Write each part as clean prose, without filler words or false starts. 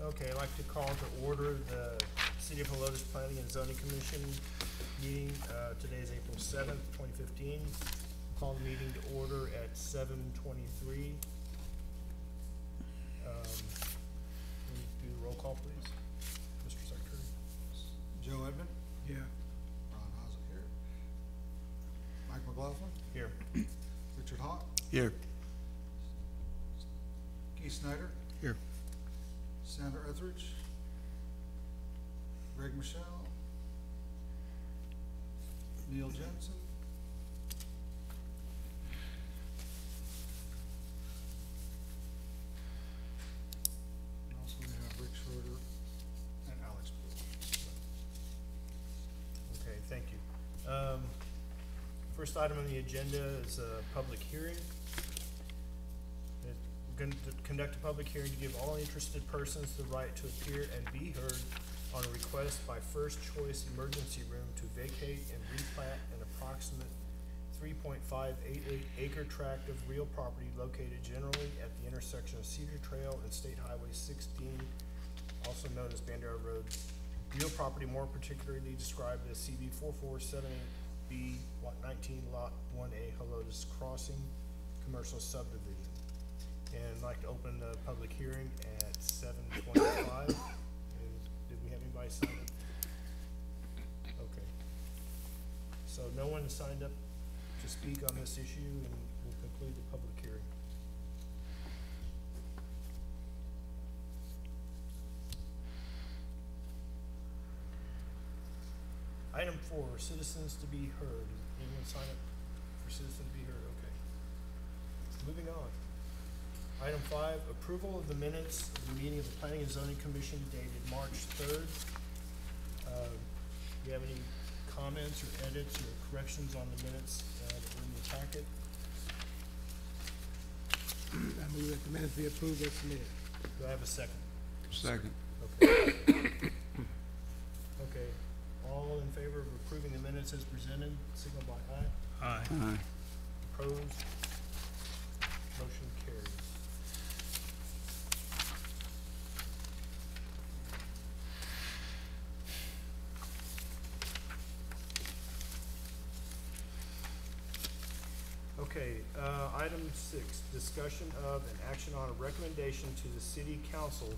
Okay, I'd like to call to order the City of Helotes Planning and Zoning Commission meeting. Today is April 7th, 2015. Call the meeting to order at 7:23. Can you do roll call, please? Mr. Secretary. Joe Edmond? Yeah. Ron Haza here. Mike McLaughlin? Here. Richard Hawk? Here. Keith Snyder? Here. Sandra Etheridge? Greg Michelle? Neil Jensen? And also we have Rick Schroeder and Alex Blue. Okay, thank you. First item on the agenda is a public hearing. We're going to conduct a public hearing to give all interested persons the right to appear and be heard on a request by First Choice Emergency Room to vacate and replat an approximate 3.588 acre tract of real property located generally at the intersection of Cedar Trail and State Highway 16, also known as Bandera Road. Real property more particularly described as CB 4478B, Lot 19, Lot 1A, Helotes Crossing, Commercial Subdivision. And I'd like to open the public hearing at 7:25. Did we have anybody sign up? Okay. So no one has signed up to speak on this issue, and we'll conclude the public hearing. Item 4, citizens to be heard. Anyone sign up for citizens to be heard? Okay. Moving on. Item 5, approval of the minutes of the meeting of the Planning and Zoning Commission dated March 3rd. Do you have any comments or edits or corrections on the minutes that were in the packet? I move that the minutes be approved as submitted. Do I have a second? Second. Okay. Okay. All in favor of approving the minutes as presented, signal by aye. Aye. Aye. Opposed? Motion carries. Okay, item 6, discussion of and action on a recommendation to the City Council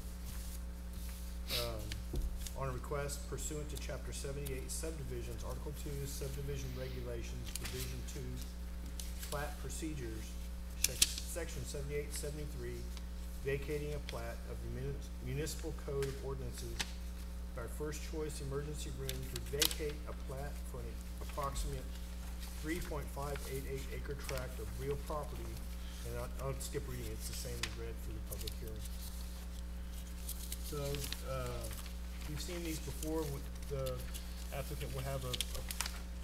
on a request pursuant to Chapter 78 Subdivisions, Article 2, Subdivision Regulations, Division 2, Plat Procedures, Section 7873, vacating a plat of Municipal Code of Ordinances by First Choice Emergency Room to vacate a plat for an approximate 3.588 acre tract of real property, and I'll skip reading, it's the same as read for the public hearing. So, we've seen these before. The applicant will have a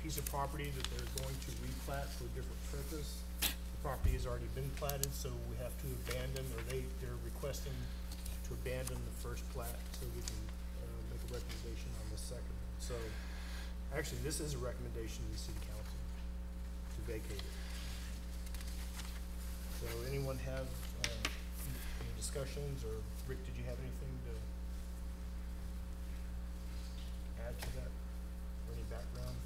piece of property that they're going to replat for a different purpose. The property has already been platted, so we have to abandon, or they're requesting to abandon the first plat so we can make a recommendation on the second. So, actually, this is a recommendation to the City Council to vacate it. So anyone have any discussions, or Rick, did you have anything to add to that, or any background?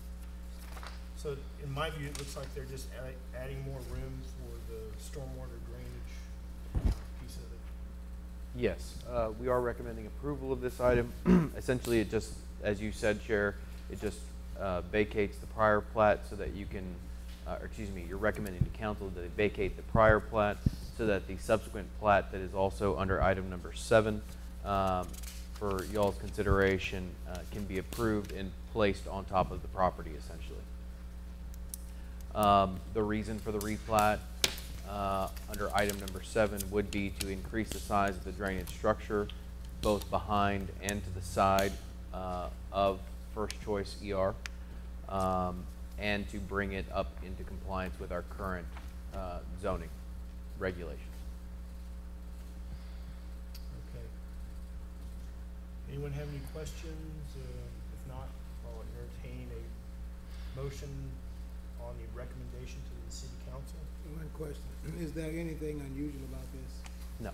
So in my view, it looks like they're just adding more room for the stormwater drainage piece of it. Yes, we are recommending approval of this item. Essentially, it just, as you said, Chair, it just vacates the prior plat so that you can, or excuse me, you're recommending to council that they vacate the prior plat so that the subsequent plat that is also under item number 7 for y'all's consideration can be approved and placed on top of the property, essentially. The reason for the replat under item number 7 would be to increase the size of the drainage structure both behind and to the side of First Choice ER, and to bring it up into compliance with our current zoning regulations. Okay. Anyone have any questions? If not, I'll entertain a motion on the recommendation to the City Council. One question, is there anything unusual about this? No.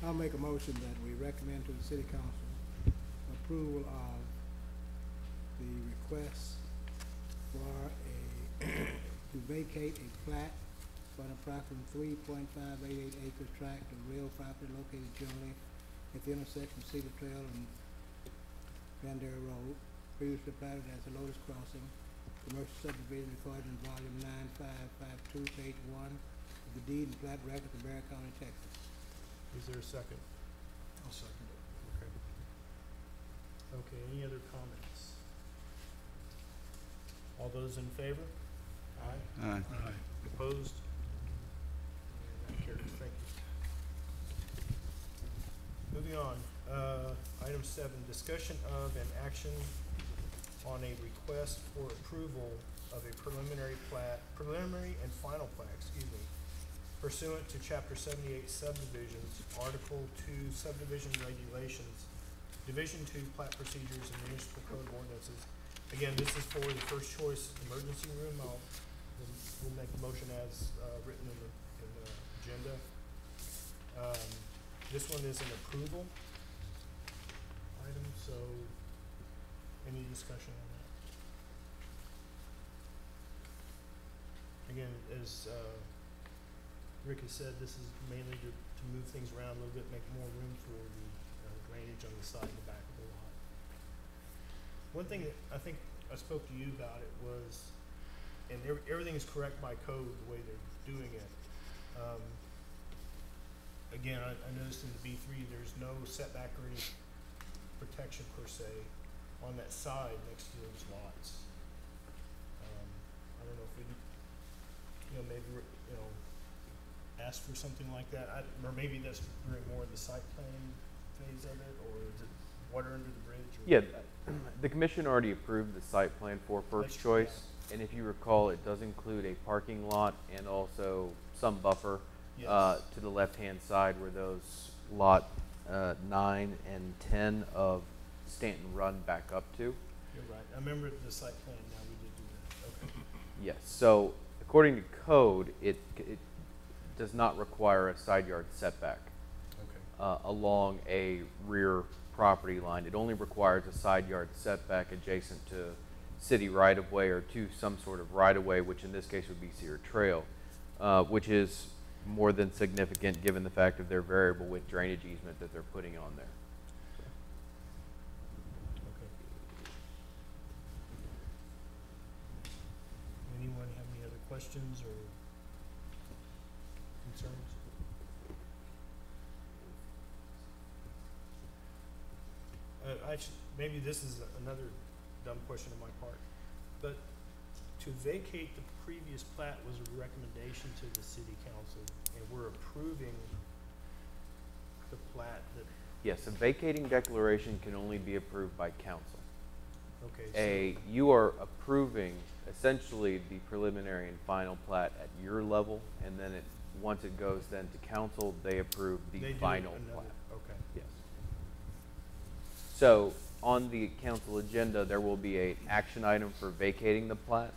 I'll make a motion that we recommend to the city council approval of the request for to vacate a plat for an approximate 3.588 acres tract of real property located generally at the intersection of Cedar Trail and Bandera Road, previously platted as a Lotus Crossing, commercial subdivision recorded in volume 9552, page 1 of the deed and plat record of Barry County, Texas. Is there a second? I'll second it. Okay. Okay, any other comments? All those in favor? Aye. Aye. Opposed? And that carries, thank you. Moving on, item 7, discussion of and action on a request for approval of a preliminary and final plat, pursuant to Chapter 78 subdivisions, Article 2 subdivision regulations, Division 2 plat procedures and municipal code ordinances. Again, this is for the first choice emergency room. We'll make the motion as written in the agenda. This one is an approval item, so any discussion on that? Again, as Rick has said, this is mainly to move things around a little bit, make more room for the drainage on the side and the back of the lot. One thing that I think I spoke to you about it was, and everything is correct by code the way they're doing it. Again, I noticed in the B3 there's no setback or any protection per se on that side next to those lots. I don't know if we, maybe, ask for something like that, or maybe that's during more of the site planning phase of it, or is it water under the bridge? Or Yeah, the commission already approved the site plan for That's First true, Choice, and if you recall, it does include a parking lot and also some buffer Yes. to the left-hand side where those lot 9 and 10 of Stanton Run back up to. You're right. I remember the site plan now, we did do that. Okay. Yes, so according to code, it does not require a side yard setback Okay. along a rear property line. It only requires a side yard setback adjacent to city right-of-way or to some sort of right-of-way, which in this case would be Cedar Trail, which is more than significant given the fact of their variable width drainage easement that they're putting on there. Okay. Anyone have any other questions or concerns? Maybe this is another dumb question on my part, but to vacate the previous plat was a recommendation to the city council, and we're approving the plat that, Yes, a vacating declaration can only be approved by council. okay, You are approving essentially the preliminary and final plat at your level, and then once it goes then to council, they approve so the they do final another, plat. okay, Yes. So on the council agenda, there will be an action item for vacating the plat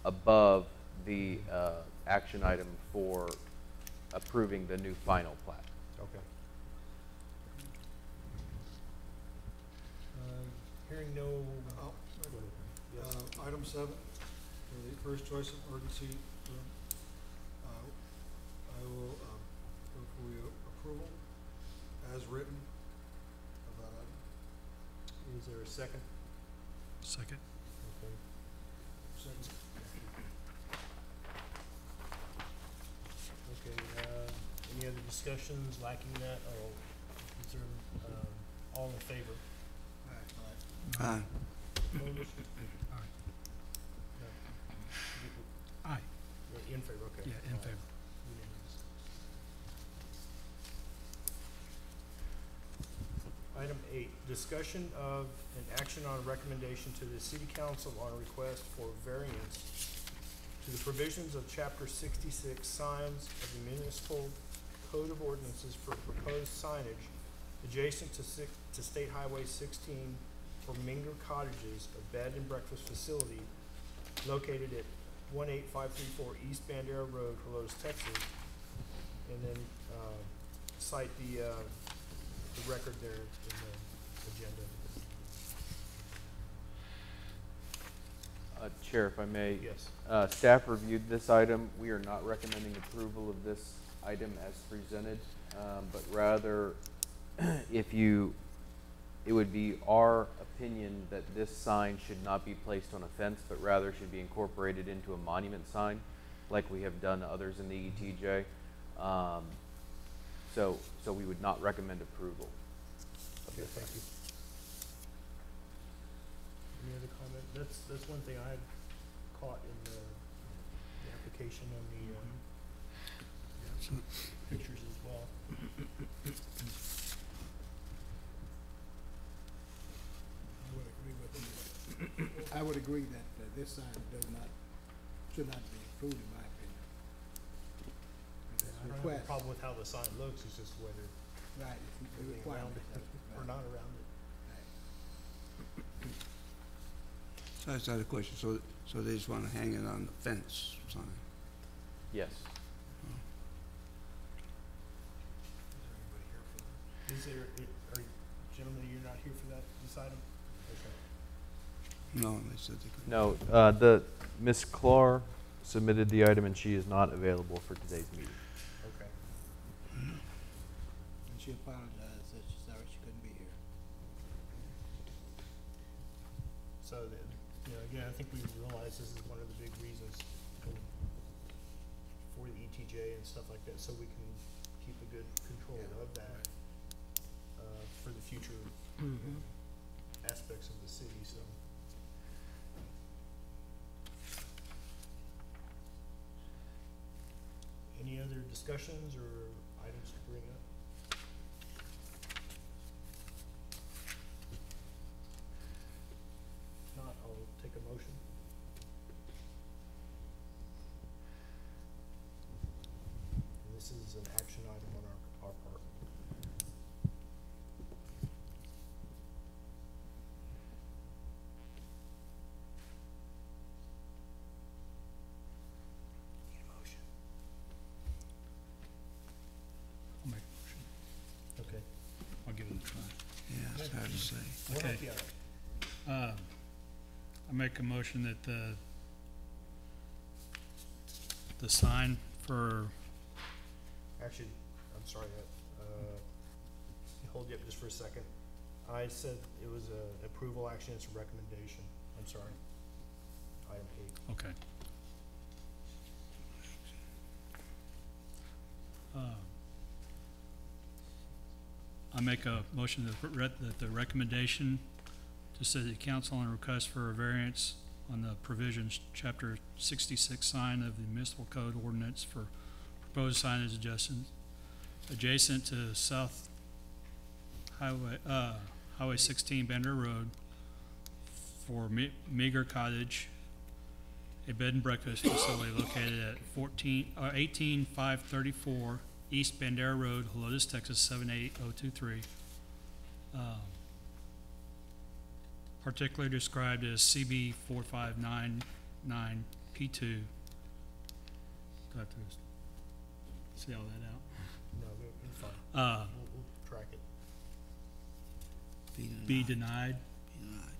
above the action item for approving the new final plat. okay. Hearing no, Oh, go ahead. Yes. Item 7, for the first choice emergency room. I will move for your approval as written of that item. Is there a second? Second. Okay. Second. Okay, any other discussions lacking that, or is there, all in favor? Aye. Opposed? Aye. No. Aye. You're in favor, okay. Yeah, in favor. Unanimous. Item 8, discussion of an action on recommendation to the city council on a request for variance to the provisions of chapter 66 signs of the municipal code of ordinances for proposed signage adjacent to State Highway 16 for Minger Cottages, a bed and breakfast facility located at 18534 East Bandera Road, Helotes, Texas. And then, cite the record there in the agenda. Chair, if I may. Yes. Staff reviewed this item. We are not recommending approval of this item as presented, but rather, it would be our opinion that this sign should not be placed on a fence, but rather should be incorporated into a monument sign, like we have done others in the ETJ. So we would not recommend approval of Okay, this thank item. you. Any other comment? That's one thing I had caught in the application on the pictures as well. I would agree that this sign should not be approved in my opinion. This I don't have a request, problem with how the sign looks, it's just whether right, it's the being around requirement. it or not around it. So that's the other question. So they just want to hang it on the fence sign? Yes. Is there, are, gentlemen, you're not here for that, this item? Okay. No, they said they couldn't. No, Ms. Clark submitted the item and she is not available for today's meeting. Okay. And she apologized, said she's sorry she couldn't be here. So, again, I think we realize this is one of the big reasons for the ETJ and stuff like that, so we can keep a good control Yeah, of that, for the future aspects of the city, so. Any other discussions or items to bring up? If not, I'll take a motion. And this is an action item on our part. Need a motion. I'll make a motion. Okay. I'll give it a try. Yeah, it's hard to say. We'll Okay. help you out. I make a motion that the sign for, Actually, I'm sorry, hold you up just for a second. I said it was a approval action, it's a recommendation. I'm sorry. Item 8. okay. I make a motion that the recommendation to City Council on request for a variance on the provisions, Chapter 66 sign of the Municipal Code ordinance for proposed signage adjacent to South Highway 16 Bender Road for Meager Cottage, a bed and breakfast facility located at 18534 East Bandera Road, Helotes, Texas 78023. Particularly described as CB 4599P2. Do I have to see all that out? No, it's fine. We'll track it. Be denied. Denied.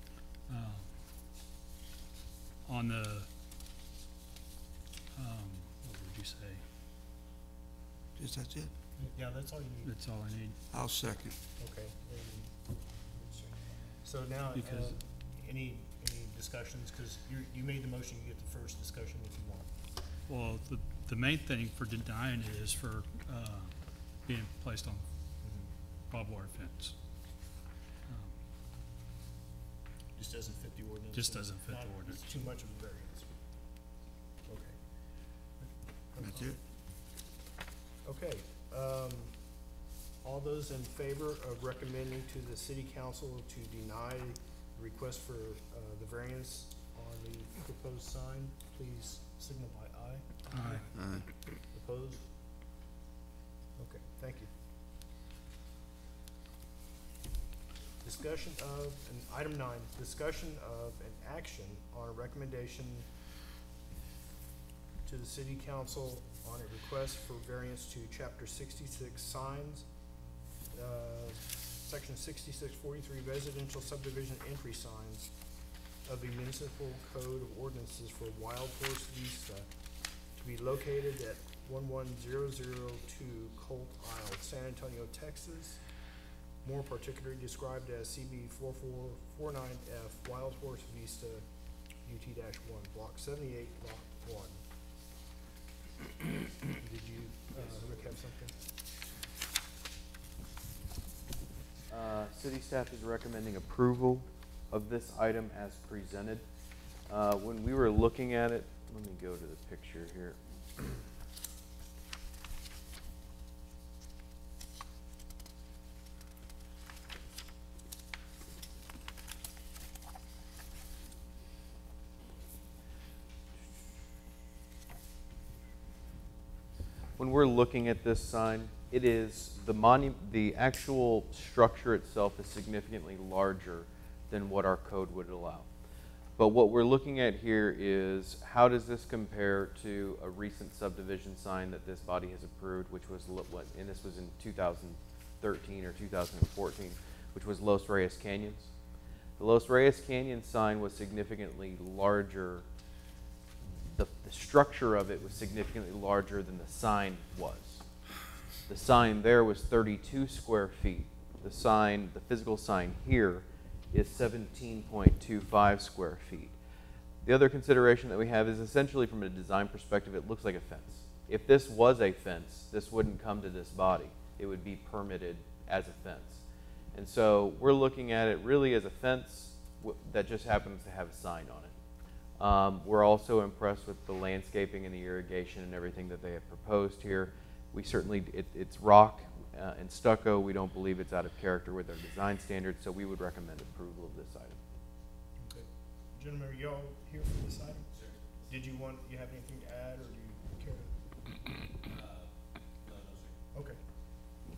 On the, what would you say? Just that's it? Yeah, that's all you need. That's all I need. I'll second. Okay. So now, Because- any discussions, because you made the motion, you get the first discussion if you want. Well, the main thing for denying it is for, being placed on barbed wire fence. Just doesn't fit the ordinance. Just doesn't fit the Not- ordinance. It's too much of a variance. Okay. That's it? Okay, all those in favor of recommending to the city council to deny the request for, the variance on the proposed sign, please signal by aye. Aye. Opposed? Okay, thank you. Discussion of, and item 9, discussion of an action on a recommendation to the city council on a request for variance to chapter 66 signs section 6643 residential subdivision entry signs of the municipal code of ordinances for Wild Horse Vista to be located at 11002 Colt Isle, San Antonio, Texas, more particularly described as CB 4449F Wild Horse Vista UT-1, Block 78, Lot 1. Did you, Rick, have something? City staff is recommending approval of this item as presented. When we were looking at it, let me go to the picture here. When we're looking at this sign, it is the actual structure itself is significantly larger than what our code would allow. But what we're looking at here is how does this compare to a recent subdivision sign that this body has approved, which was and this was in 2013 or 2014, which was Los Reyes Canyons. The Los Reyes Canyon sign was significantly larger. The structure of it was significantly larger than the sign was. The sign there was 32 square feet. The physical sign here is 17.25 square feet. The other consideration that we have is essentially from a design perspective, it looks like a fence. If this was a fence, this wouldn't come to this body. It would be permitted as a fence. And so we're looking at it really as a fence that just happens to have a sign on it. We're also impressed with the landscaping and the irrigation and everything that they have proposed here. We certainly, it's rock and stucco. We don't believe it's out of character with our design standards, so we would recommend approval of this item. Okay. Gentlemen, are y'all here for this item? Sure. Did you have anything to add, or do you care to? No, sir. Okay.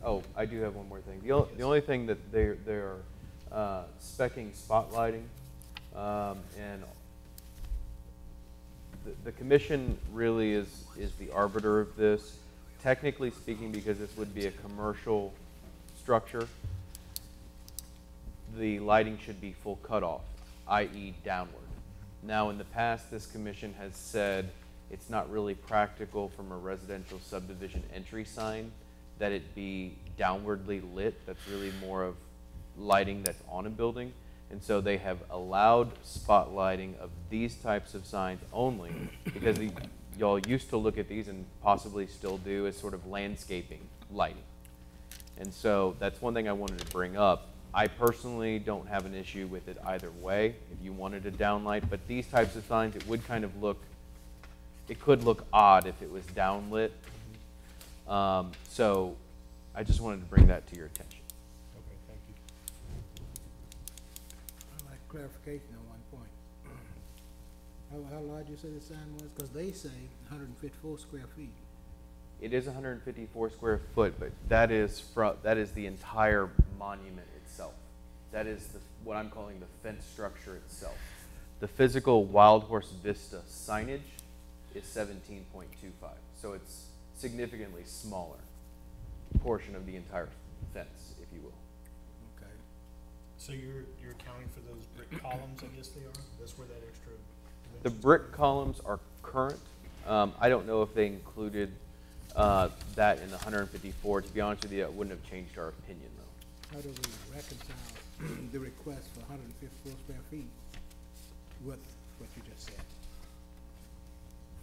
Oh, I do have one more thing. The only thing that they're speccing spotlighting, and the commission really is the arbiter of this. Technically speaking, because this would be a commercial structure, the lighting should be full cutoff, i.e. downward. Now, in the past, this commission has said it's not really practical from a residential subdivision entry sign that it be downwardly lit. That's really more of lighting that's on a building. And so they have allowed spotlighting of these types of signs only because y'all used to look at these and possibly still do as sort of landscaping lighting. And so that's one thing I wanted to bring up. I personally don't have an issue with it either way if you wanted a downlight, but these types of signs, it would kind of look, it could look odd if it was downlit. So I just wanted to bring that to your attention. Okay, thank you. I'd like clarification on one point. How large you say the sign was? Because they say 154 square feet. It is 154 square foot, but that is the entire monument itself. That is what I'm calling the fence structure itself. The physical Wild Horse Vista signage is 17.25, so it's significantly smaller portion of the entire fence, if you will. Okay. So you're accounting for those brick columns, I guess they are? That's where that extra The dimensions brick are? columns are current. I don't know if they included that in the 154. To be honest with you, it wouldn't have changed our opinion, though. How do we reconcile the request for 154 square feet with what you just said?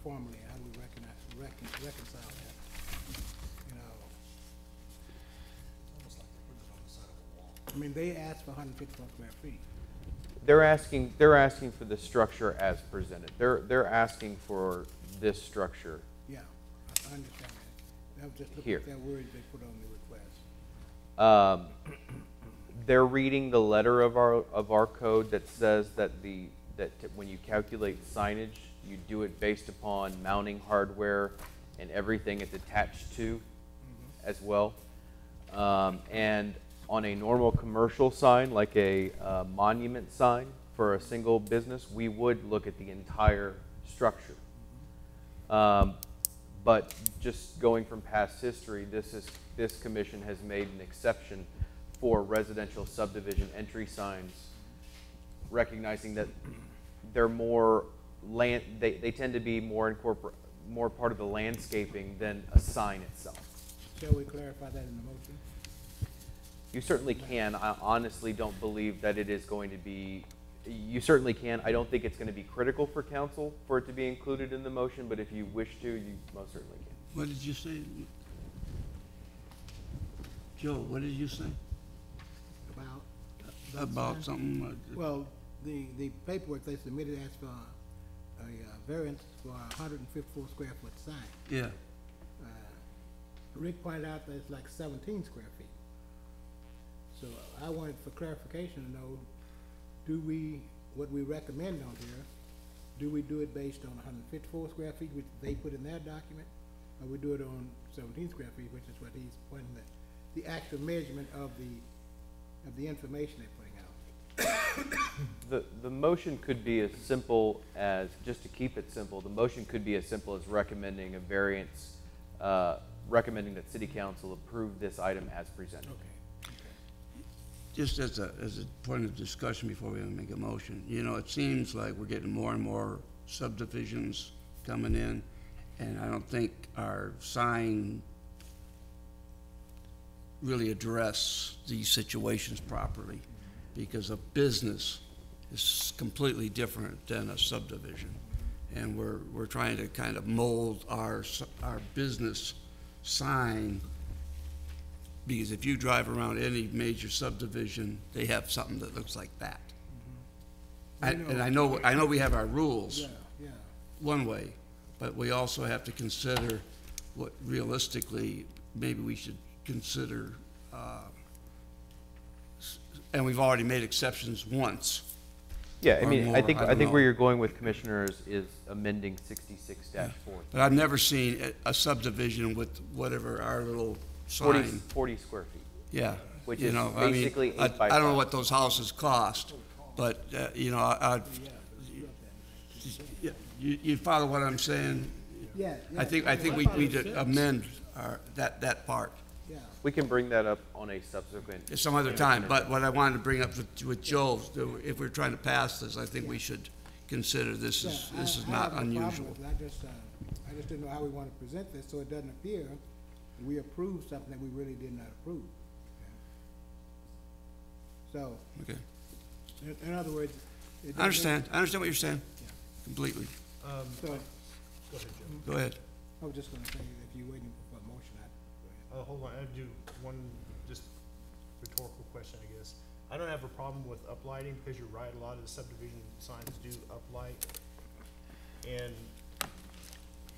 Formally, how do we reconcile that? You know, Almost like they're putting it on the side of a wall. I mean, they asked for 154 square feet. They're asking for the structure as presented. They're asking for this structure. Yeah, I understand that. I was just looking Here. at that word they put on the request. They're reading the letter of our code that says that when you calculate signage, you do it based upon mounting hardware and everything it's attached to as well. And on a normal commercial sign, like a monument sign for a single business, we would look at the entire structure. But just going from past history, this commission has made an exception for residential subdivision entry signs, recognizing that they're more they tend to be more part of the landscaping than a sign itself. Shall we clarify that in the motion? You certainly can. I honestly don't believe that it is going to be, you certainly can. I don't think it's going to be critical for council for it to be included in the motion, but if you wish to, you most certainly can. What did you say? Joe, what did you say? About something? Well, the paperwork they submitted asked for a variance for a 154 square foot sign. Yeah. Rick pointed out that it's like 17 square feet. So I wanted for clarification to know, what we recommend on here, do we do it based on 154 square feet, which they put in their document, or we do it on 17 square feet, which is what he's pointing at, the actual measurement of the information they're putting out? The motion could be as simple as, just to keep it simple, the motion could be as simple as recommending a variance, recommending that city council approve this item as presented. Okay. Just as a point of discussion before we make a motion, you know, it seems like we're getting more and more subdivisions coming in, and I don't think our sign really address these situations properly, because a business is completely different than a subdivision. And we're trying to kind of mold our business sign, because if you drive around any major subdivision, they have something that looks like that. And I know we have our rules Yeah. one way, but we also have to consider what realistically maybe we should consider, and we've already made exceptions once. Yeah, I Or mean, more, I think I don't where know. you're going with commissioners is amending 66-4. But I've never seen a subdivision with whatever our little 40, sign. 40 square feet. Yeah. Which You is know, I mean, basically 8 by I don't know 5. what those houses cost, but, you know, you follow what I'm saying? Yeah. I think we need to amend that part Yeah. We can bring that up on a subsequent. at some other time. But what I wanted to bring up with Joe, if we're trying to pass this, I think we should consider this is I not have no problem unusual. with it. I just didn't know how we want to present this, so it doesn't appear that we approved something that we really did not approve. So, Okay. in other words. I understand what you're saying, completely. So, Go ahead, Joe. Go ahead. I was just gonna say, if you're waiting for a motion, go ahead. Hold on, I have to do one just rhetorical question, I guess. I don't have a problem with uplighting, because you're right, a lot of the subdivision signs do uplight. And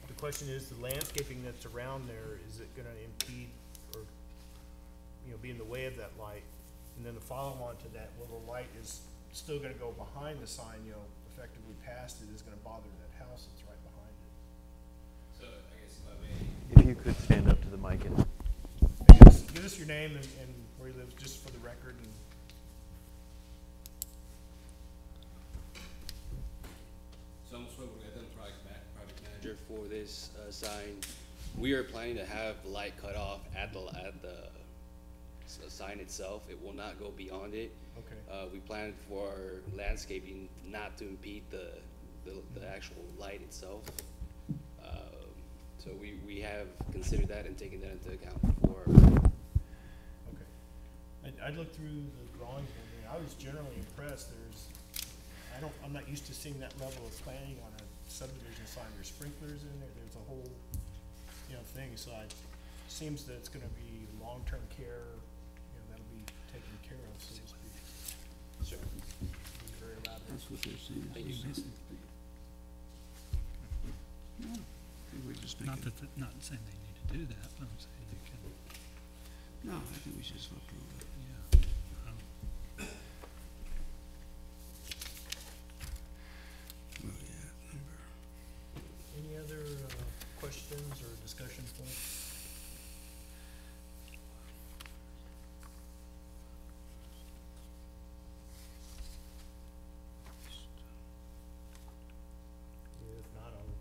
the question is, the landscaping that's around there, is it gonna impede or, be in the way of that light? And then the follow-on to that, well, the light is still gonna go behind the sign, effectively past it, is gonna bother that house that's right behind it. So I guess if I may, If you could stand up to the mic and. Give us your name and where you live, just for the record, and so I'm Swivel Gaetan, project manager for this sign. We are planning to have the light cut off at the sign itself. It will not go beyond it. okay. We plan for landscaping not to impede the actual light itself. So we have considered that and taken that into account for. Okay. I looked through the drawings and I was generally impressed. I'm not used to seeing that level of planning on a subdivision sign. There's sprinklers in there, there's a whole, thing. So seems that it's gonna be long-term care, that'll be taken care of, so to speak. Sure. Be very elaborate. That's what they're saying. Thank you. We just make Not it, that, not saying they need to do that, but I'm saying you can, no, I think we should just approve it. yeah. Oh, yeah, number. Any other, questions or discussion points? If not, I'll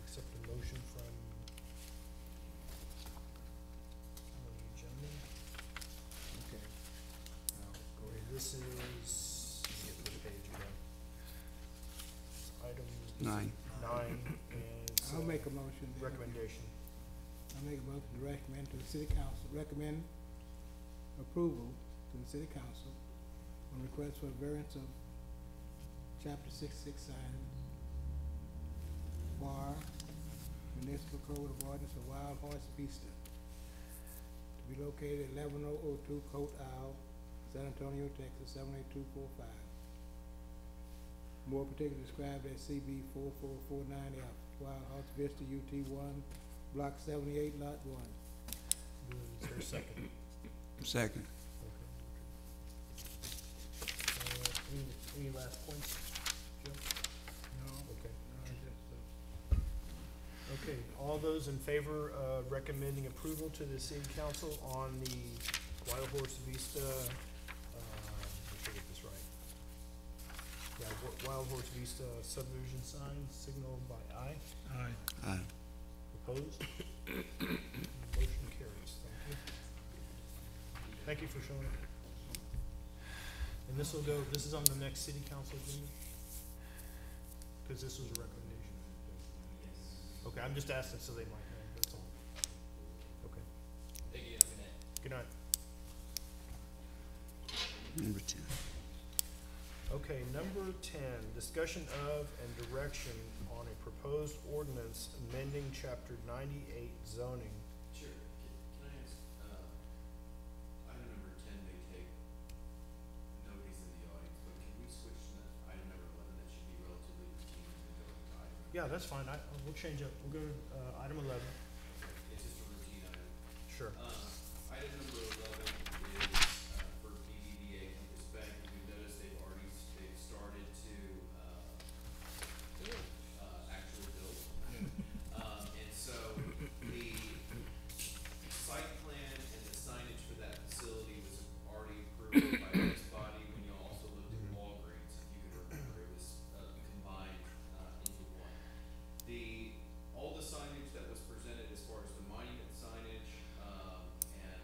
accept a motion from this is, get to the page again. Item 9. 9, and it's I'll make a motion. then. recommendation. I'll make a motion to recommend to the city council, recommend approval to the city council on request for variance of chapter 66 sign, bar, municipal code of ordinance of Wild Horse Vista, to be located at 11002 Coat Isle, San Antonio, Texas, 78245. More particularly described as CB 4449F, Wild Horse Vista, UT 1, Block 78, Lot 1. Is there a second? Second. Any last points, Joe? No, Okay. no, just, Okay, all those in favor of recommending approval to the city council on the Wild Horse Vista, make sure I get this right. Yeah, Wild Horse Vista subdivision sign, signal by aye. Aye. Aye. Opposed? Motion carries. Thank you. Thank you for showing up. And this will go, this is on the next city council agenda? Cause this was a recommendation. Okay, I'm just asking so they might know, that's all. Okay, Thank you, have a good night. good night. Number 10. Okay, number 10, discussion of and direction on a proposed ordinance amending chapter 98 zoning. Sure. Can I ask, item number 10 may take, nobody's in the audience, but can we switch to item number 11? That should be relatively routine and go to item number. Yeah, that's fine, we'll change up, we'll go to, item 11. It's just a routine item. Sure. Item number 11 is, for BBVA Compass Bank. We've noticed they've started to, actually build. And so the site plan and the signage for that facility was already approved by this body when you also looked at Walgreens, if you can remember, it was, combined, into one. All the signage that was presented as far as the monument signage, and,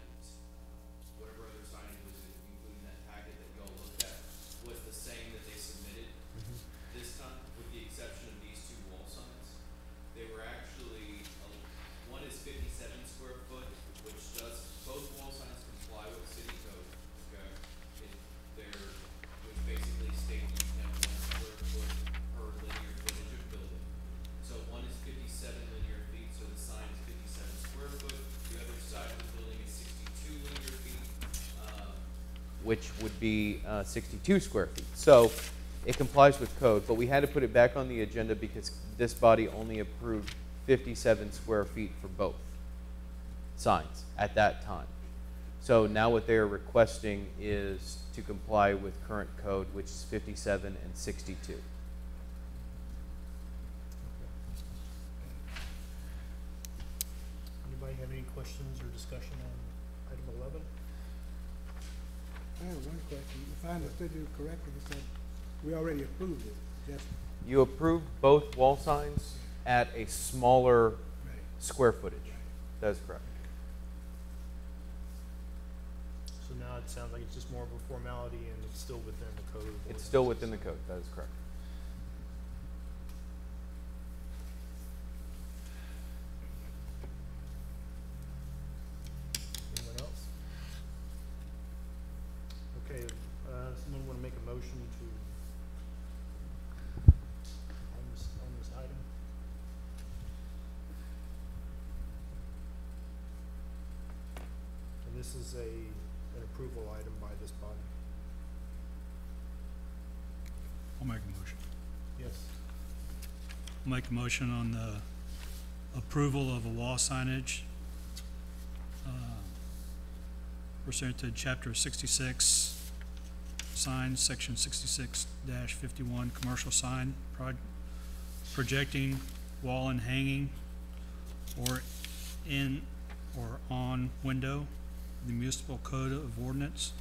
whatever other signage was included in that packet that y'all looked at, was the same that they submitted this time, with the exception of these two wall signs. They were actually, one is 57 square foot, which both wall signs comply with city code, okay? Which basically states you can have 1 square foot per linear footage of building. So one is 57 linear feet, so the sign is 57 square foot. The other side of the building is 62 linear feet. Which would be 62 square feet. So it complies with code, but we had to put it back on the agenda because this body only approved 57 square feet for both signs at that time. So now what they're requesting is to comply with current code, which is 57 and 62. Anybody have any questions or discussion on item 11? I have one question. If I understood you correctly, you said we already approved it, just, You approved both wall signs at a smaller right. square footage. That is correct. So now it sounds like it's just more of a formality and it's still within the code. It's still within the code. That is correct. Anyone else? Okay, someone wanna make a motion to, on this item? And this is an approval item by this body. I'll make a motion. Yes. I'll make a motion on the approval of a wall signage pursuant to chapter 66 signs, section 66-51, commercial sign, projecting wall and hanging or in or on window, the municipal code of ordinance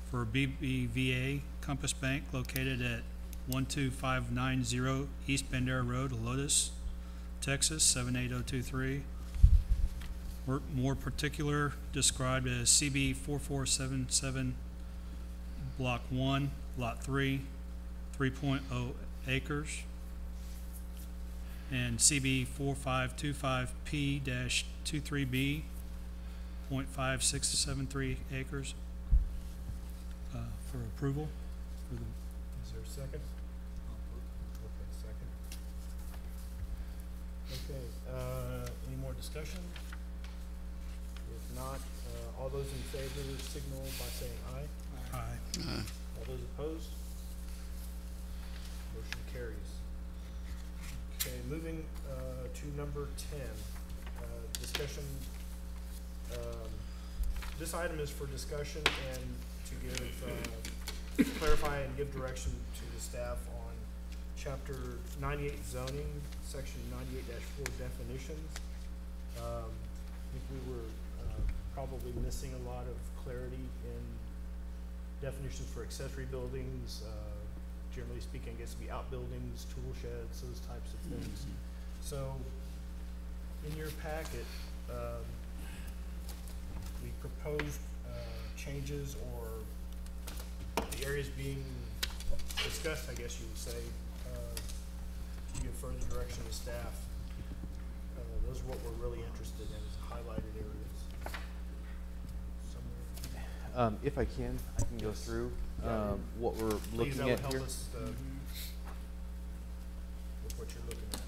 for BBVA Compass Bank located at 12590 East Bandera Road, Lotus, Texas, 78023. More particular described as CB 4477 Block 1, Lot 3, 3.0 acres. And CB 4525P-23B, 0.5673 acres for approval. For the, Is there a second? Okay, second. Okay, any more discussion? If not, all those in favor signal by saying aye. aye. All those opposed? Motion carries. Okay, moving to number 10, discussion. This item is for discussion and to give, clarify and give direction to the staff on Chapter 98 zoning, Section 98-4 definitions. I think we were probably missing a lot of clarity in definitions for accessory buildings. Generally speaking, I guess it'd be outbuildings, tool sheds, those types of things. So, in your packet, we proposed changes or the areas being discussed, I guess you would say, to give further direction to staff. Those are what we're really interested in, is highlighted areas. Somewhere. If I can go through what we're Please, that looking would at help here. us with what you're looking at.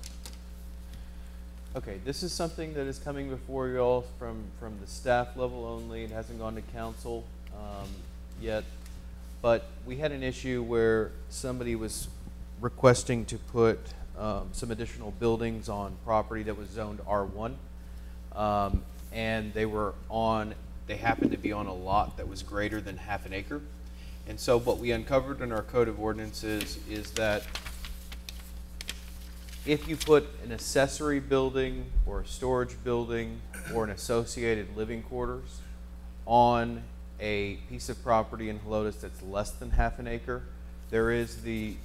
Okay, this is something that is coming before you all from the staff level only. It hasn't gone to council yet, but we had an issue where somebody was requesting to put some additional buildings on property that was zoned R1, and they happened to be on a lot that was greater than half an acre. And so what we uncovered in our code of ordinances is that if you put an accessory building or a storage building or an associated living quarters on a piece of property in Helotes that's less than half an acre, there is the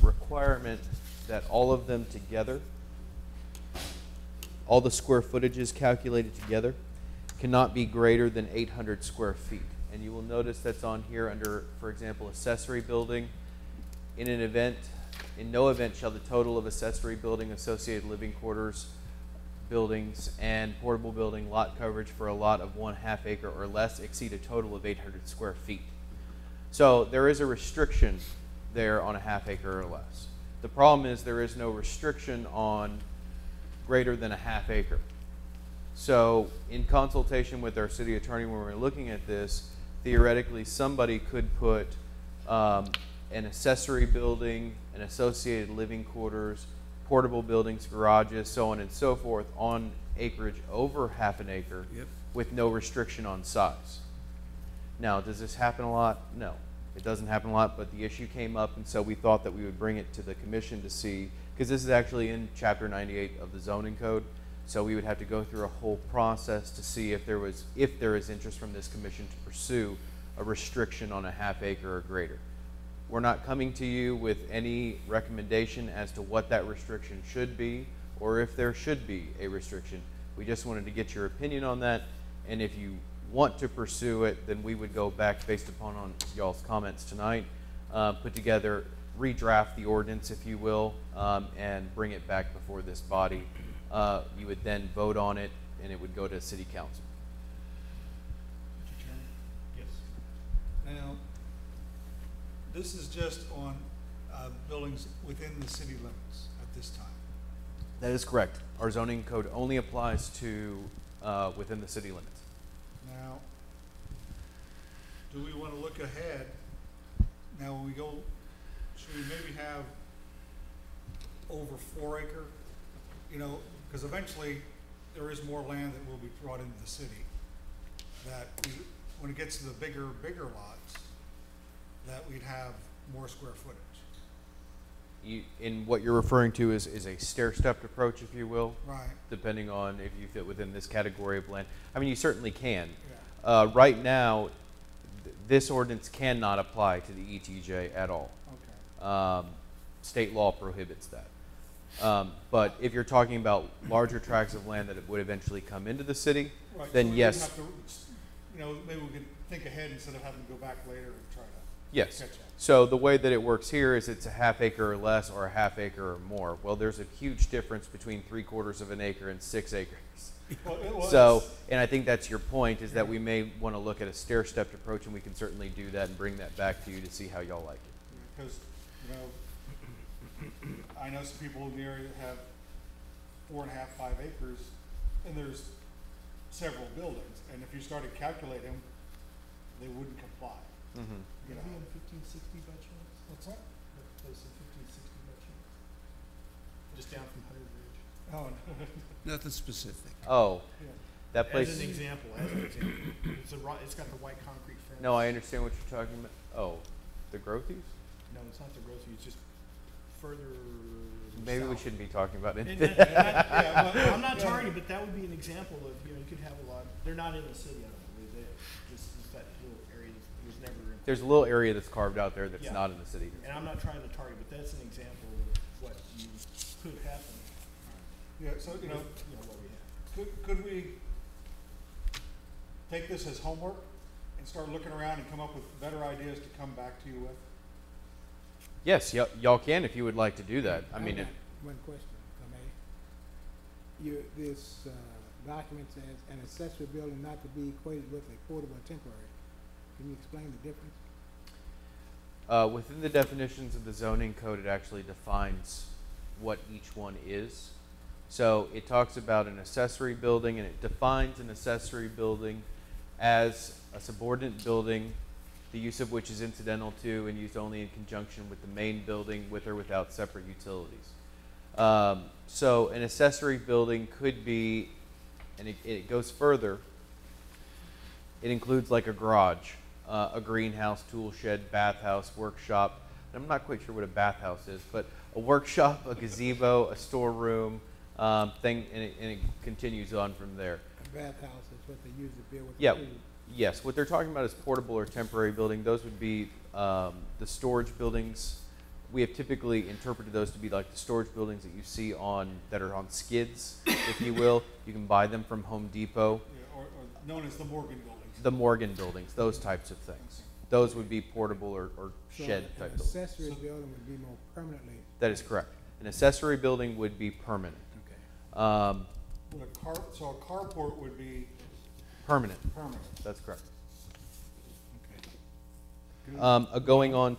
requirement that all of them together, all the square footages calculated together, cannot be greater than 800 square feet. And you will notice that's on here under, for example, accessory building. In no event shall the total of accessory building, associated living quarters, buildings, and portable building lot coverage for a lot of 1/2 acre or less exceed a total of 800 square feet. So there is a restriction there on a 1/2 acre or less. The problem is there is no restriction on greater than a 1/2 acre. So in consultation with our city attorney when we were looking at this, theoretically somebody could put an accessory building, an associated living quarters, portable buildings, garages, so on and so forth on acreage over 1/2 an acre with no restriction on size. Now, does this happen a lot? No, it doesn't happen a lot, but the issue came up, and so we thought that we would bring it to the commission to see, because this is actually in Chapter 98 of the zoning code, so we would have to go through a whole process to see if there is interest from this commission to pursue a restriction on a 1/2 acre or greater. We're not coming to you with any recommendation as to what that restriction should be or if there should be a restriction. We just wanted to get your opinion on that, and if you want to pursue it, then we would go back based upon y'all's comments tonight, put together, redraft the ordinance, if you will, and bring it back before this body. You would then vote on it, and it would go to city council. Mr. Chairman? Yes. Now, this is just on buildings within the city limits at this time. That is correct. Our zoning code only applies to within the city limits. Now, do we want to look ahead? Now, when we go, should we maybe have over 4 acre? You know, because eventually there is more land that will be brought into the city. That when it gets to the bigger lots, that we'd have more square footage. In what you're referring to is a stair-stepped approach, if you will, Right. depending on if you fit within this category of land. I mean, you certainly can. Yeah. Right now, this ordinance cannot apply to the ETJ at all. Okay. State law prohibits that. But if you're talking about larger tracts of land that it would eventually come into the city, Right, so then we yes. wouldn't have to, you know, maybe we could think ahead instead of having to go back later and try to. Yes. Catch that. So the way that it works here is it's a half acre or less or a half acre or more. Well, there's a huge difference between 3/4 of an acre and 6 acres. Well, it was- So, and I think that's your point, is that we may want to look at a stair-stepped approach, and we can certainly do that and bring that back to you to see how y'all like it. Because, I know some people in the area that have 4.5, 5 acres, and there's several buildings, and if you started calculating them, they wouldn't comply. Mm-hmm. You know, 1560 by chance? what's that? That place in 1560 by chance? Just down from Hundred Ridge. Oh, Nothing specific. Oh, yeah. that place. As an example, it's got the white concrete fence. No, I understand what you're talking about. Oh, the Grothies? No, it's not the grocery, it's just further Maybe we south. shouldn't be talking about it. Yeah, well, I'm not targeting, but that would be an example of, you could have a lot, they're not in the city, I don't believe, they, just that little area that was never in. There's a little area that's carved out there that's Yeah. not in the city. And I'm not trying to target, but that's an example of what you could happen. Yeah, so, What we have. could we take this as homework and start looking around and come up with better ideas to come back to you with? Yes, y'all can if you would like to do that. I mean, got one question, if I may. This document says an accessory building not to be equated with a portable or temporary. Can you explain the difference? within the definitions of the zoning code, it actually defines what each one is. So it talks about an accessory building, and it defines an accessory building as a subordinate building, the use of which is incidental to and used only in conjunction with the main building, with or without separate utilities. So an accessory building could be, and it goes further, it includes like a garage, a greenhouse, tool shed, bathhouse, workshop. I'm not quite sure what a bathhouse is, but a workshop, a gazebo, a storeroom, thing, and it continues on from there. A bathhouse is what they use to build with the Yeah, pool. yes. What they're talking about is portable or temporary building. Those would be the storage buildings. We have typically interpreted those to be like the storage buildings that you see that are on skids, if you will. You can buy them from Home Depot. Yeah, or known as the Morgan buildings. The Morgan buildings, those types of things. Those would be portable or So shed an type buildings. accessory building would be more permanently. That is correct. An accessory building would be permanent. Okay. So a carport would be Permanent, permanent. that's correct. Okay. Going on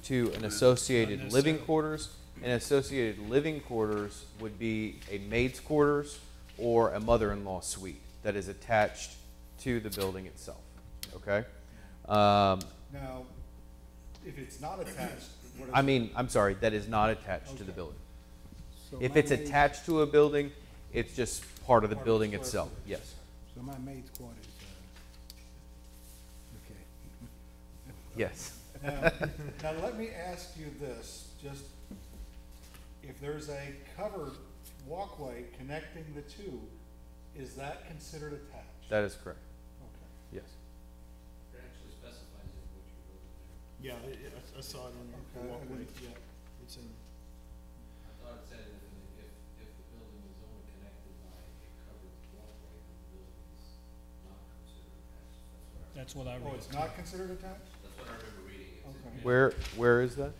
to an associated living Unnecessary. quarters. An associated living quarters would be a maid's quarters or a mother-in-law suite that is attached to the building itself, okay? Now, if it's not attached, what is? I mean, I'm sorry, that is not attached to the Okay. building. So If my it's maid's- attached to a building, it's just part of the Part of the building square itself, footage. yes. So my maid's quarters, okay. Yes. Now let me ask you this, just, if there's a covered walkway connecting the two, is that considered attached? That is correct, Okay. yes. It actually specifies in what you're building there. Yeah, I saw it on the Okay, walkway, and yeah, it's in, I thought it said if the building is only connected by a covered walkway, then the building is not considered attached. That's what I Oh, read. it's not considered attached? That's what I remember reading. Okay. Where is that?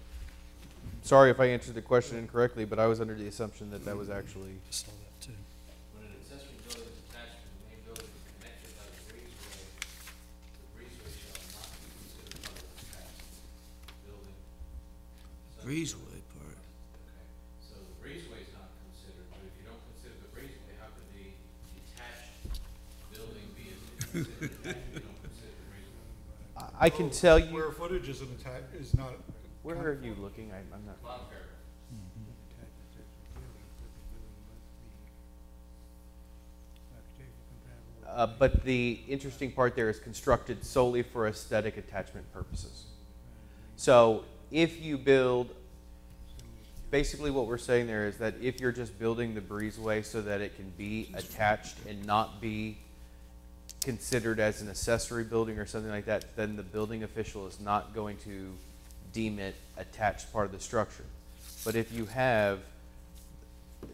Sorry if I answered the question incorrectly, but I was under the assumption that that was actually, I saw that too. When an accessory building is attached to the main building and connected by the breezeway shall not be considered part of the attached building. Breezeway part. Okay, so the breezeway is not considered, but if you don't consider the breezeway, how could the detached building be considered attached if you don't consider the breezeway? I can tell you, Square footage is an is not. where are you looking? I'm not. Bottom paragraph. But the interesting part there is constructed solely for aesthetic attachment purposes. So if you build, basically what we're saying there is that if you're just building the breezeway so that it can be attached and not be considered as an accessory building or something like that, then the building official is not going to deem it attached part of the structure. But if you have,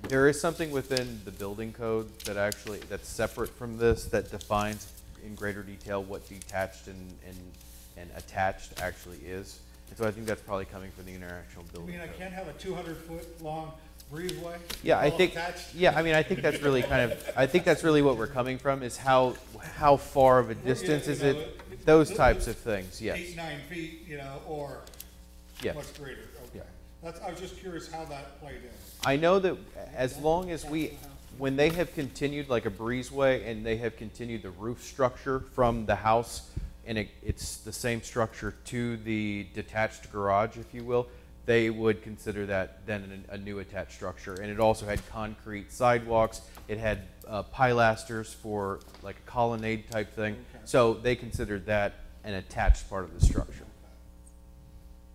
there is something within the building code that actually, that's separate from this, that defines in greater detail what detached and attached actually is. And so I think that's probably coming from the International I Building mean, I Code. can't have a 200-foot long breezeway? Yeah, I all think, attached? yeah, I mean, I think that's really kind of, I think that's really what we're coming from, is how far of a distance You is know, it? Those types of things, yes. 8, 9 feet, you know, or Yes. much greater, Yeah. okay. I was just curious how that played in. I know that as long as when they have continued like a breezeway and they have continued the roof structure from the house, and it's the same structure to the detached garage, if you will, they would consider that then a new attached structure. And it also had concrete sidewalks. It had pilasters for like a colonnade type thing. So they considered that an attached part of the structure.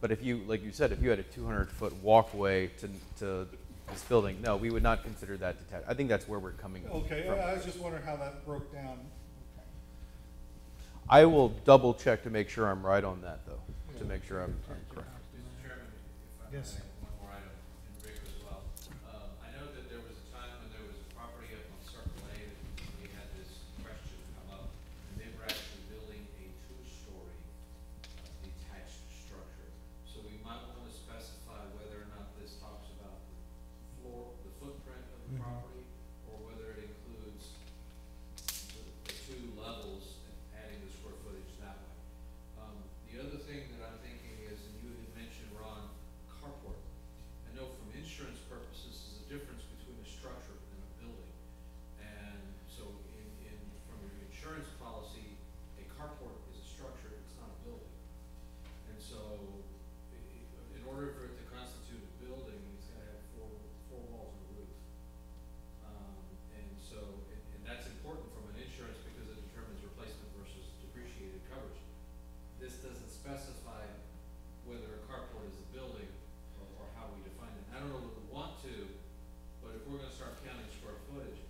But if you, like you said, if you had a 200-foot walkway to this building, no, we would not consider that detached. I think that's where we're coming Okay, from. I was just wondering how that broke down. Okay. I will double check to make sure I'm right on that, though, to make sure I'm correct. Mr. Chairman, if I Yes. may, one more item, and Rick as well. I know that there was a time when there was a property up on Circle A that we had this question come up, and they were actually building a two-story detached structure. So we might want to specify whether or not this talks about the floor, the footprint of the property, or whether it includes the two levels, adding the square footage that way. The other thing that I'm thinking is, and you had mentioned, Ron, carport. I know from insurance purposes, there's a difference between a structure and a building. And so from your insurance policy, a carport is a structure, it's not a building. And so in order for it to constitute a building, it's gotta have four walls and a roof. And so, and that's important from an insurance because it determines replacement versus depreciated coverage. This doesn't specify whether a carport is a building or how we define it. I don't know that we want to, but if we're gonna start counting square footage,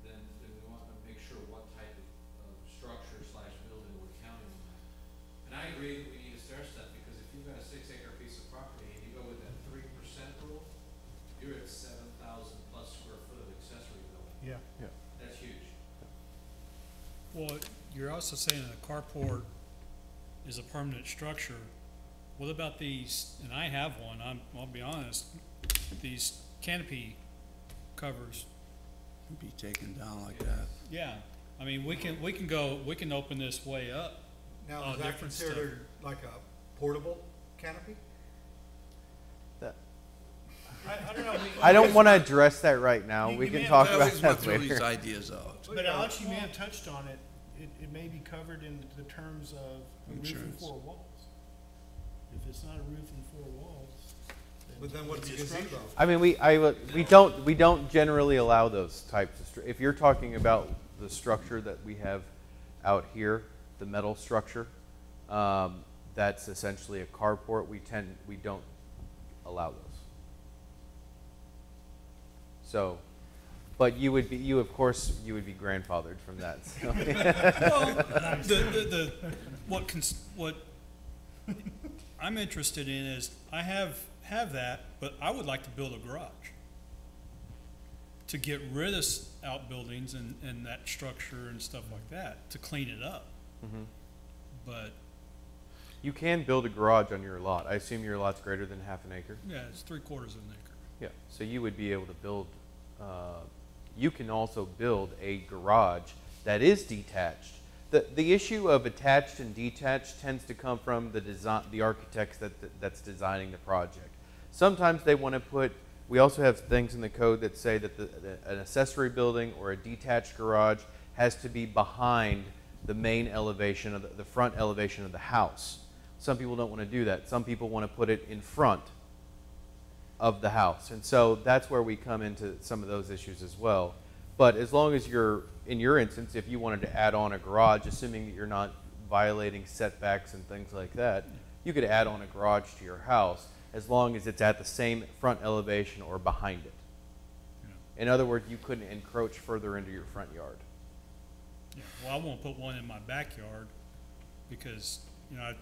then we want to make sure what type of structure / building we're counting on that. And I agree that we need a stair step, because if you've got a 6-acre piece of property and you go with that 3% rule, you're at 7,000 plus square foot of accessory building. Yeah. That's huge. Well, you're also saying that a carport is a permanent structure. What about these, and I have one, I'll be honest, these canopy covers? Be taken down like that. Yeah, I mean, we can open this way up. Now, is that different stuff. considered like a portable canopy? I don't know. I don't want to address that right now. You- We you can may talk I about always went that through these later. ideas out. But Alex, you may have touched on it. It may be covered in the terms of a roof and Insurance. 4 walls. If it's not a roof and 4 walls, But then what's a it's a structure. gazebo? I mean, we don't generally allow those types of, if you're talking about the structure that we have out here, the metal structure, that's essentially a carport. We don't allow those. So, but you would be grandfathered from that. So. Well, what I'm interested in is, I have that, but I would like to build a garage to get rid of outbuildings and that structure and stuff like that, to clean it up. Mhm. But, You can build a garage on your lot. I assume your lot's greater than half an acre. yeah, it's 3/4 of an acre. Yeah, so you would be able to build, you can also build a garage that is detached. The issue of attached and detached tends to come from the architects that's designing the project. Sometimes they want to put, we also have things in the code that say that an accessory building or a detached garage has to be behind the main elevation of the front elevation of the house. Some people don't want to do that. Some people want to put it in front of the house. And so that's where we come into some of those issues as well. But as long as in your instance, if you wanted to add on a garage, assuming that you're not violating setbacks and things like that, you could add on a garage to your house as long as it's at the same front elevation or behind it. Yeah. In other words, you couldn't encroach further into your front yard. Yeah, well, I won't put one in my backyard because, I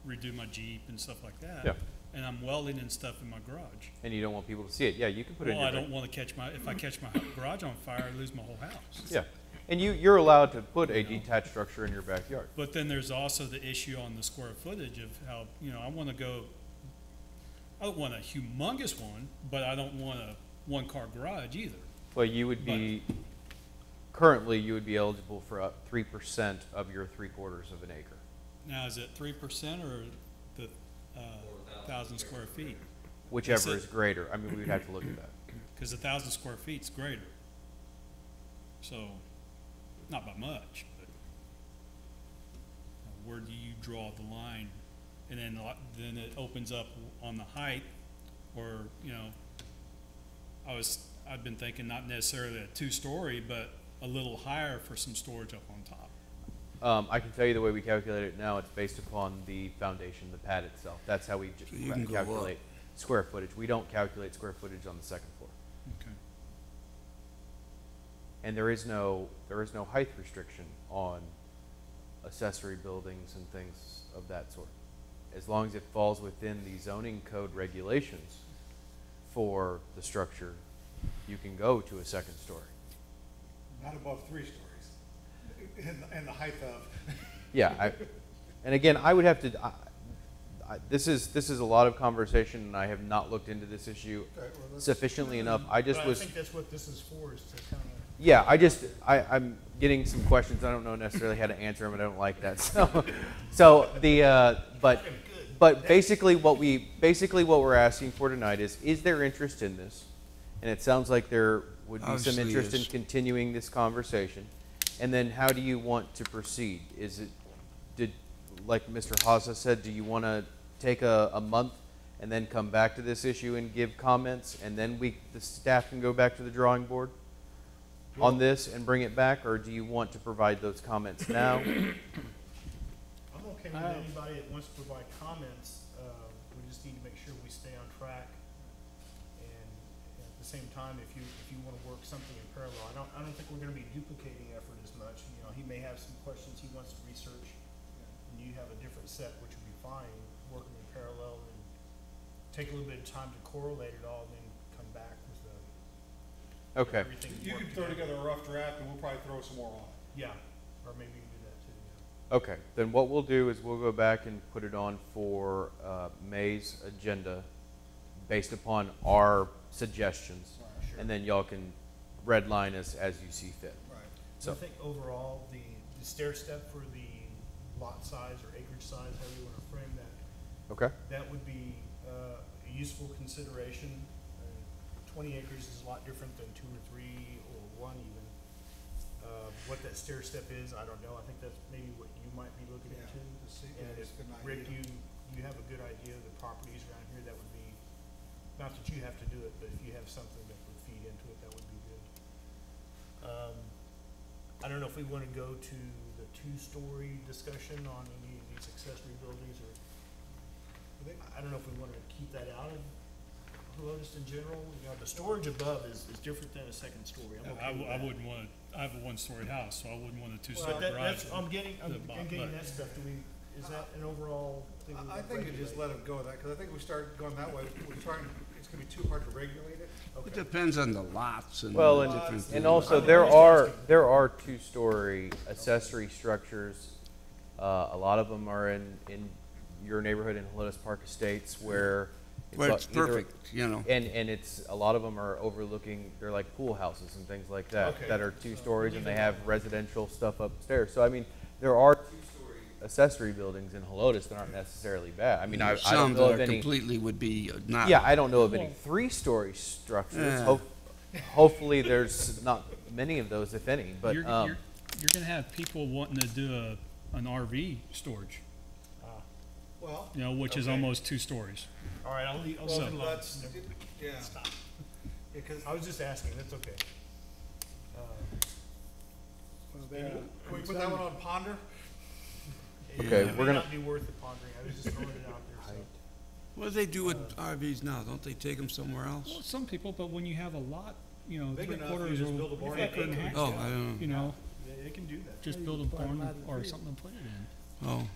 redo my Jeep and stuff like that. Yeah. And I'm welding and stuff in my garage. And you don't want people to see it. Yeah, you can put it in Well, your I don't want to if I catch my garage on fire, I lose my whole house. Yeah. And you're allowed to put a detached structure in your backyard. But then there's also the issue on the square footage of how, I don't want a humongous one, but I don't want a one-car garage either. Well, you would be, currently, you would be eligible for 3% of your 3/4 of an acre. Now, is it 3% or the 1,000 square feet? Whichever Is is it- greater. I mean, we'd have to look at that. Because 1,000 square feet's greater. So, not by much, but where do you draw the line? And then it opens up on the height, or, I've been thinking not necessarily a 2-story, but a little higher for some storage up on top. I can tell you the way we calculate it now, it's based upon the foundation, the pad itself. That's how we So you can go up. calculate square footage. We don't calculate square footage on the second floor. Okay. And there is no height restriction on accessory buildings and things of that sort. As long as it falls within the zoning code regulations for the structure, you can go to a second story. Not above 3 stories, in the height of. Yeah, and again, I would have to, this is a lot of conversation, and I have not looked into this issue Okay, well, let's- sufficiently enough. I But just I was, think that's what this is for, is to kind of. yeah, I'm getting some questions. I don't know necessarily how to answer them. I don't like that. But basically what we're asking for tonight is there interest in this? And it sounds like there would be some Obviously interest in is. continuing this conversation. And then how do you want to proceed? Like Mr. Haza said, do you want to take a month and then come back to this issue and give comments, and then the staff can go back to the drawing board on this and bring it back, or do you want to provide those comments now? I'm okay with anybody that wants to provide comments. We just need to make sure we stay on track. And at the same time, if you want to work something in parallel, I don't think we're going to be duplicating effort as much. He may have some questions he wants to research, and you have a different set, which would be fine, working in parallel, and take a little bit of time to correlate it all, then come back with Okay. everything. You worked can throw together. together a rough draft, and we'll probably throw some more on. Yeah, or maybe you can do that too, yeah. Okay, then what we'll do is we'll go back and put it on for May's agenda based upon our suggestions, Sure. and then y'all can redline us as you see fit. Right. So I So, think overall, the stair step for the lot size or acreage size, however you want to frame that, okay, that would be a useful consideration. 20 acres is a lot different than 2 or 3 or 1 even. What that stair step is, I don't know. I think that's maybe what you might be looking Yeah, into. to see, And yeah, if, it's a good Rick, idea. you have a good idea of the properties around here, that would be, not that you have to do it, but if you have something that would feed into it, that would be good. I don't know if we want to go to the 2-story discussion on any of these accessory buildings, or I don't know if we want to keep that out of Helotes in general. The storage above is different than a second story. I'm okay with I that. wouldn't want I have a 1-story house, so I wouldn't want a But 2-story that's, garage. I'm getting But- that stuff. Is that an overall thing? we I would think you just regulate? let them go with that, because I think if we start going that way, we're trying, it's gonna be too hard to regulate it. It Okay. depends on the lots and well, the and, different and things. also I'm there just are asking. 2-story accessory structures. A lot of them are in your neighborhood in Helotes Park Estates where Where it's either- perfect, And it's, a lot of them are overlooking, they're like pool houses and things like that, Okay. that are 2 So stories and leave they it have alone. residential stuff upstairs. So I mean, there are 2-story accessory buildings in Helotes that aren't necessarily bad. I mean, I don't Some know that of are any, completely would be not. yeah, I don't know of any 3-story structures. Yeah. Hopefully there's not many of those, if any, but, You're gonna have people wanting to do an RV storage, Well, which is Okay. almost 2 stories. All right, I'll leave it well, alone. that's, yeah, Stop. because, I was just asking, that's okay. Well, there are- can we put that one on ponder? Okay, It may we're gonna- not be worth the pondering. I was just throwing it out there, so. What do they do with RVs now? Don't they take them somewhere Well, else? some people, but when you have a lot, Big enough, 3/4 you just build a barn. acre and a half, Oh, I don't know. Yeah, they can do that. just build a barn or something to put it in. Oh,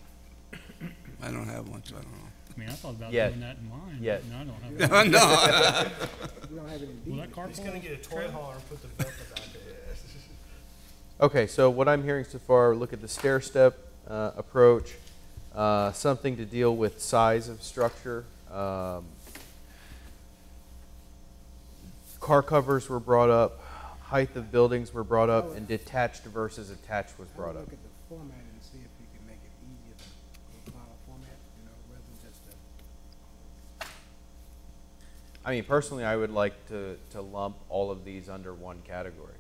I don't have one, so I don't know. I mean, I thought about Yeah. doing that in mine, Yeah. but I don't have. No, we don't have any Will that deed. carpool? He's gonna get a toy trailer? hauler and put the Velcro back there. Okay, so what I'm hearing so far, look at the stair step approach, something to deal with size of structure. Car covers were brought up, height of buildings were brought up, and detached versus attached was I brought would up. look at the format and see if you can make it easier to follow format, you know, rather than just I mean, personally, I would like to lump all of these under one category.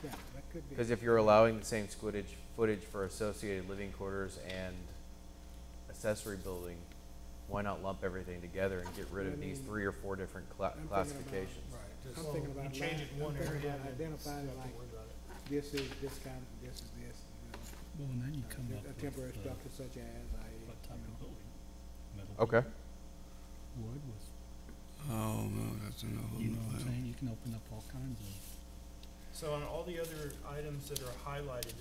yeah, that could be. Because if you're allowing the same footage for associated living quarters and accessory building, why not lump everything together and get rid of these 3 or 4 different I'm thinking about- classifications? Right. I'm thinking about You change it in one I'm thinking area about and then identifying you have to like- worry about it. This is this kind, and this is this, you know. Well, and then you come up A with temporary the- structure such as what type of building? Metal Okay. building, wood with, Oh, no, that's enough. you know what I'm saying? You can open up all kinds of. So on all the other items that are highlighted,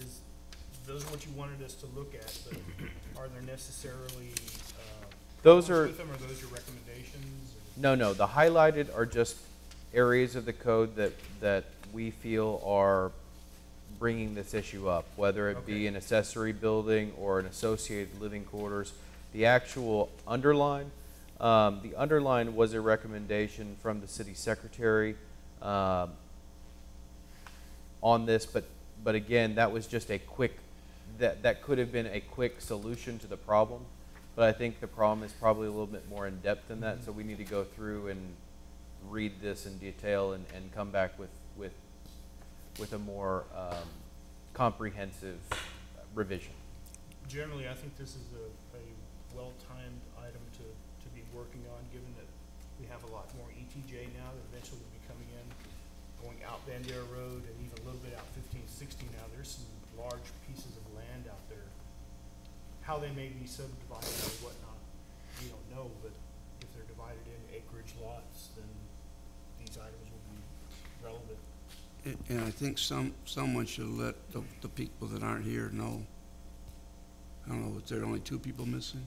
those are what you wanted us to look at, but are there necessarily, Those problems are- with them, or those your recommendations? or- No, the highlighted are just areas of the code that we feel are bringing this issue up, whether it be Okay. an accessory building or an associated living quarters. The actual underline, the underline was a recommendation from the city secretary on this, but again, that was just a quick, that could have been a quick solution to the problem. But I think the problem is probably a little bit more in depth than that, so we need to go through and read this in detail and come back with a more comprehensive revision. Generally, I think this is a well-timed item to be working on, given that we have a lot more ETJ now that eventually will be coming in, going out Bandera Road and even a little bit out 1560 now. There's some large pieces of land out there. How they may be subdivided or whatnot, we don't know, but if they're divided in acreage lots, then these items will be relevant. And I think someone should let the people that aren't here know. I don't know, if there are only 2 people missing?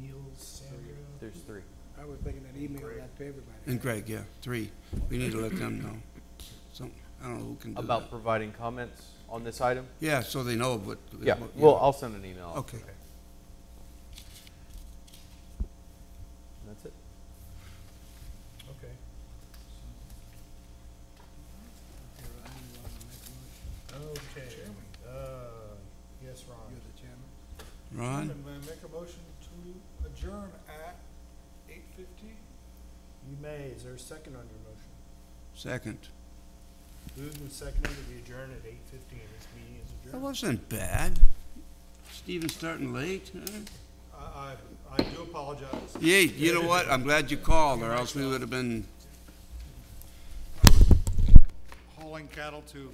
Niels, Sandra. There's 3. I was thinking that email out to everybody. And Greg, yeah, 3. We need to let them know. I don't know who can do that. About providing comments on this item? Yeah, so they know what. Yeah, what- well, I'll send an email. Okay. That's it. Okay. Okay. Yes, Ron. You're the chairman. Ron? Chairman, may I make a motion to adjourn at 8:50? You may. Is there a second on your motion? Second. Moved and seconded that we adjourn at 8:15. This meeting is That adjourned. wasn't bad. Steven's starting late, huh? I do apologize. Yeah, you know what? I'm glad you called, or else we would have been. Hauling cattle to